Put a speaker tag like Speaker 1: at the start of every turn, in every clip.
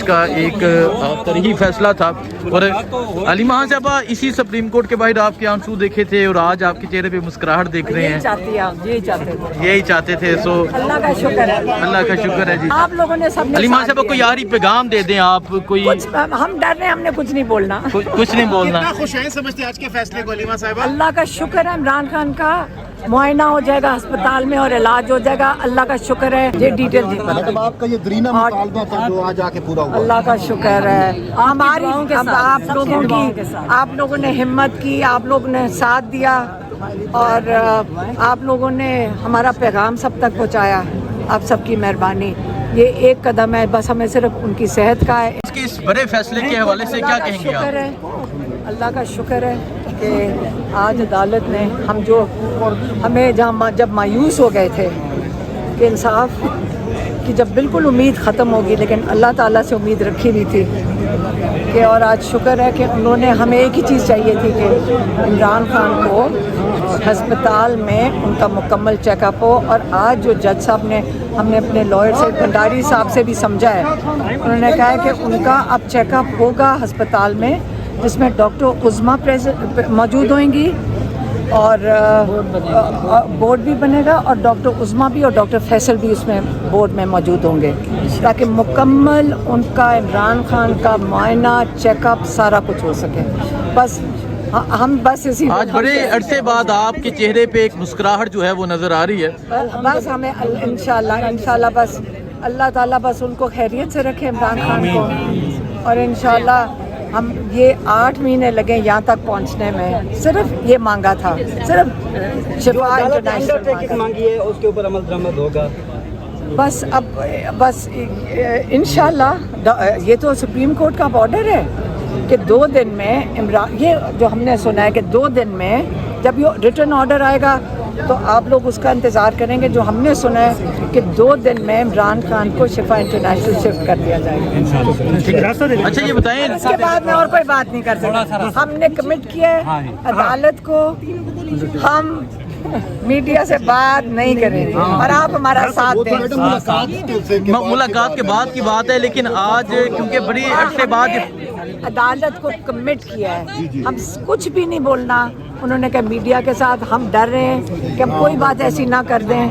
Speaker 1: کا ایک ترجیحی فیصلہ تھا. اور علیمہ خان صاحبہ اسی سپریم کورٹ کے باہر آپ کے آنسو دیکھے تھے اور آج آپ کے چہرے پہ مسکراہٹ دیکھ رہے ہیں. یہی چاہتے تھے. سو
Speaker 2: اللہ کا شکر ہے,
Speaker 1: اللہ کا شکر ہے جی.
Speaker 2: آپ لوگوں نے سب نے
Speaker 1: علیمہ خان صاحبہ کوئی یاری پیغام دے دیں آپ کوئی.
Speaker 2: ہم ڈر رہے ہیں, ہم نے کچھ نہیں بولنا.
Speaker 1: کچھ نہیں بولنا.
Speaker 3: کتنا خوش ہیں سمجھتے آج کے فیصلے کو علیمہ صاحبہ؟
Speaker 2: اللہ کا شکر ہے, عمران خان کا معائنہ ہو جائے گا اسپتال میں اور علاج ہو جائے گا. اللہ کا شکر ہے. یہ ڈیٹیل نہیں پتا.
Speaker 3: آپ کا یہ درینہ مطالبہ تھا جو آج آ کے پورا ہوا.
Speaker 2: اللہ کا شکر ہے. ہماری آپ لوگوں نے ہمت کی, آپ لوگوں نے ساتھ دیا اور آپ لوگوں نے ہمارا پیغام سب تک پہنچایا. آپ سب کی مہربانی. یہ ایک قدم ہے, بس ہمیں صرف ان کی صحت کا ہے.
Speaker 1: اس کے اس بڑے فیصلے کے حوالے سے کیا کہیں گے آپ؟
Speaker 2: اللہ کا شکر ہے کہ آج عدالت نے ہمیں جب مایوس ہو گئے تھے کہ انصاف کی جب بالکل امید ختم ہوگی, لیکن اللہ تعالیٰ سے امید رکھی ہوئی تھی کہ, اور آج شکر ہے کہ انہوں نے ہمیں ایک ہی چیز چاہیے تھی کہ عمران خان کو ہسپتال میں ان کا مکمل چیک اپ ہو. اور آج جو جج صاحب نے, ہم نے اپنے لائر سے بھنڈاری صاحب سے بھی سمجھا ہے, انہوں نے کہا ہے کہ ان کا اب چیک اپ ہوگا ہسپتال میں, جس میں ڈاکٹر عظمیٰ موجود ہوئیں گی اور بورڈ بھی بنے گا, اور ڈاکٹر عظمیٰ بھی اور ڈاکٹر فیصل بھی اس میں بورڈ میں موجود ہوں گے, تاکہ مکمل ان کا عمران خان کا معائنہ, چیک اپ, سارا کچھ ہو سکے. بس ہم اسی
Speaker 1: آج بڑے عرصے بعد آپ کے چہرے پہ ایک مسکراہٹ جو ہے وہ نظر آ رہی ہے.
Speaker 2: بس ہمیں انشاءاللہ بس اللہ تعالیٰ بس ان کو خیریت سے رکھے عمران خان کو, اور انشاءاللہ ہم یہ 8 مہینے لگے یہاں تک پہنچنے میں. صرف یہ مانگا تھا, صرف شفا انٹرنیشنل
Speaker 4: مانگی ہے, اس کے اوپر عمل درآمد ہوگا.
Speaker 2: بس اب بس انشاءاللہ. یہ تو سپریم کورٹ کا آرڈر ہے کہ 2 دن میں یہ جو ہم نے سنا ہے کہ 2 دن میں جب یہ ریٹن آرڈر آئے گا تو آپ لوگ اس کا انتظار کریں گے. جو ہم نے سنا ہے کہ 2 دن میں عمران خان کو شفا انٹرنیشنل شفٹ کر دیا جائے گا.
Speaker 1: اچھا یہ بتائیں,
Speaker 2: اس کے بعد میں اور کوئی بات نہیں کر سکتا. ہم نے کمٹ کیا ہے عدالت کو, ہم میڈیا سے بات نہیں کریں گے اور آپ ہمارا ساتھ دیں.
Speaker 1: ملاقات کے بعد کی بات ہے, لیکن آج کیونکہ بڑی عرصے بعد
Speaker 2: عدالت کو کمٹ کیا ہے, ہم کچھ بھی نہیں بولنا. انہوں نے کہا میڈیا کے ساتھ ہم ڈر رہے ہیں کہ ہم کوئی بات ایسی نہ کر دیں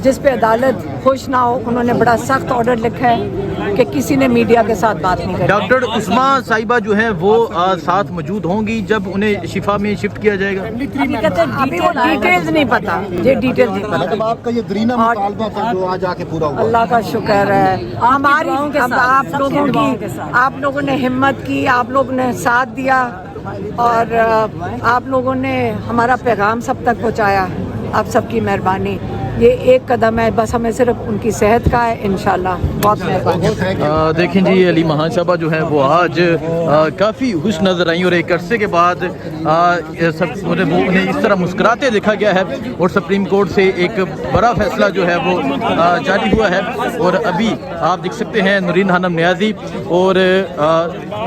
Speaker 2: جس پہ عدالت خوش نہ ہو. انہوں نے بڑا سخت آرڈر لکھا ہے کہ کسی نے میڈیا کے ساتھ بات نہیں کرنی.
Speaker 1: ڈاکٹر عظمیٰ صاحبہ جو ہیں وہ ساتھ موجود ہوں گی جب انہیں شفا میں شفٹ کیا جائے گا.
Speaker 2: ابھی وہ ڈیٹیلز نہیں پتا, یہ ڈیٹیل نہیں پتا.
Speaker 3: آپ کا یہ درینہ مطالبہ تھا جو آج آ کے پورا ہوا.
Speaker 2: اللہ کا شکر ہے. ہماری آپ لوگوں نے ہمت کی, آپ لوگوں نے ساتھ دیا اور آپ لوگوں نے ہمارا پیغام سب تک پہنچایا. آپ سب کی مہربانی. یہ ایک قدم ہے, بس ہمیں صرف ان کی صحت کا ہے. انشاءاللہ بہت مہربانی.
Speaker 1: دیکھیں جی, علیمہ خان صاحبہ جو ہیں وہ آج کافی خوش نظر آئیں اور ایک عرصے کے بعد انہیں اس طرح مسکراتے دیکھا گیا ہے. اور سپریم کورٹ سے ایک بڑا فیصلہ جو ہے وہ جاری ہوا ہے. اور ابھی آپ دیکھ سکتے ہیں نورین خانم نیازی اور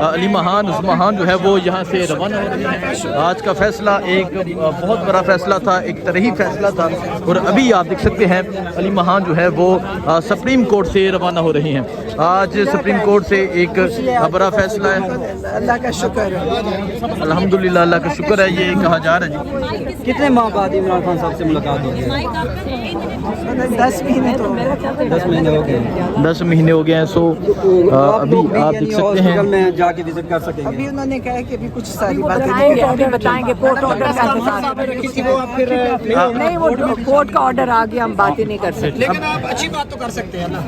Speaker 1: علیمہ خان, عظمیٰ خان جو ہے وہ یہاں سے روانہ ہو رہے ہیں. آج کا فیصلہ ایک بہت بڑا فیصلہ تھا, ایک ترجیحی فیصلہ تھا. اور ابھی آپ دیکھ سکتے ہیں علیمہ خان جو ہے وہ سپریم کورٹ سے روانہ ہو رہی ہیں. آج سپریم کورٹ سے ایک بڑا فیصلہ ہے.
Speaker 2: اللہ کا شکر ہے.
Speaker 1: الحمدللہ اللہ کا شکر ہے. یہ کہا جا رہا ہے جی.
Speaker 4: کتنے ماہ بعد عمران خان صاحب سے ملاقات ہوئی ہے؟
Speaker 2: 10 مہینے تو
Speaker 4: 10 مہینے ہو گئے.
Speaker 1: 10 مہینے ہو گئے ہیں. سو ابھی آپ دیکھ سکتے ہیں
Speaker 4: میں جا کے وزٹ کر سکیں گے.
Speaker 2: ابھی انہوں نے کہا کہ ابھی کچھ ساری باتیں بتائیں گے. کورٹ آرڈر کا نہیں, وہ کورٹ کا آرڈر آ گیا, ہم بات ہی نہیں کر سکتے.
Speaker 3: لیکن آپ اچھی بات تو کر سکتے ہیں نا.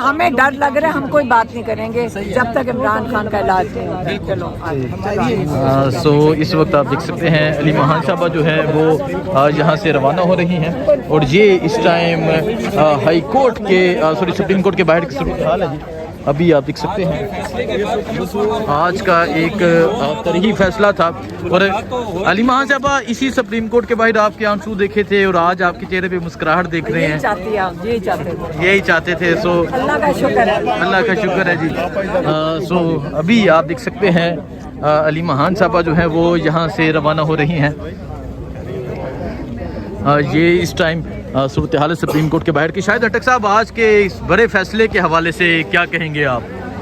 Speaker 2: ہمیں ڈر لگ رہا ہے, ہم کوئی بات نہیں کریں گے جب تک عمران خان کا علاج نہیں ہوگا. چلو.
Speaker 1: سو اس وقت آپ دیکھ سکتے ہیں علیمہ خان صاحبہ جو ہے وہ یہاں سے روانہ ہو رہی ہیں. اور یہ اس ٹائم ہائی کورٹ کے سپریم کورٹ کے باہر کی صورتحال ہے جی. ابھی آپ دیکھ سکتے ہیں آج کا ایک ترجیحی فیصلہ تھا. اور علیمہ خان صاحبہ اسی سپریم کورٹ کے باہر آپ کے آنسو دیکھے تھے اور آج آپ کے چہرے پہ مسکراہٹ دیکھ رہے ہیں. یہی چاہتے تھے. سو
Speaker 2: اللہ کا شکر ہے.
Speaker 1: اللہ کا شکر ہے جی. سو ابھی آپ دیکھ سکتے ہیں علیمہ خان صاحبہ جو ہیں وہ یہاں سے روانہ ہو رہی ہیں. یہ اس ٹائم صورتحال سپریم کورٹ کے باہر کی. شاہد اٹک صاحب, آج کے اس بڑے فیصلے کے حوالے سے کیا کہیں گے آپ؟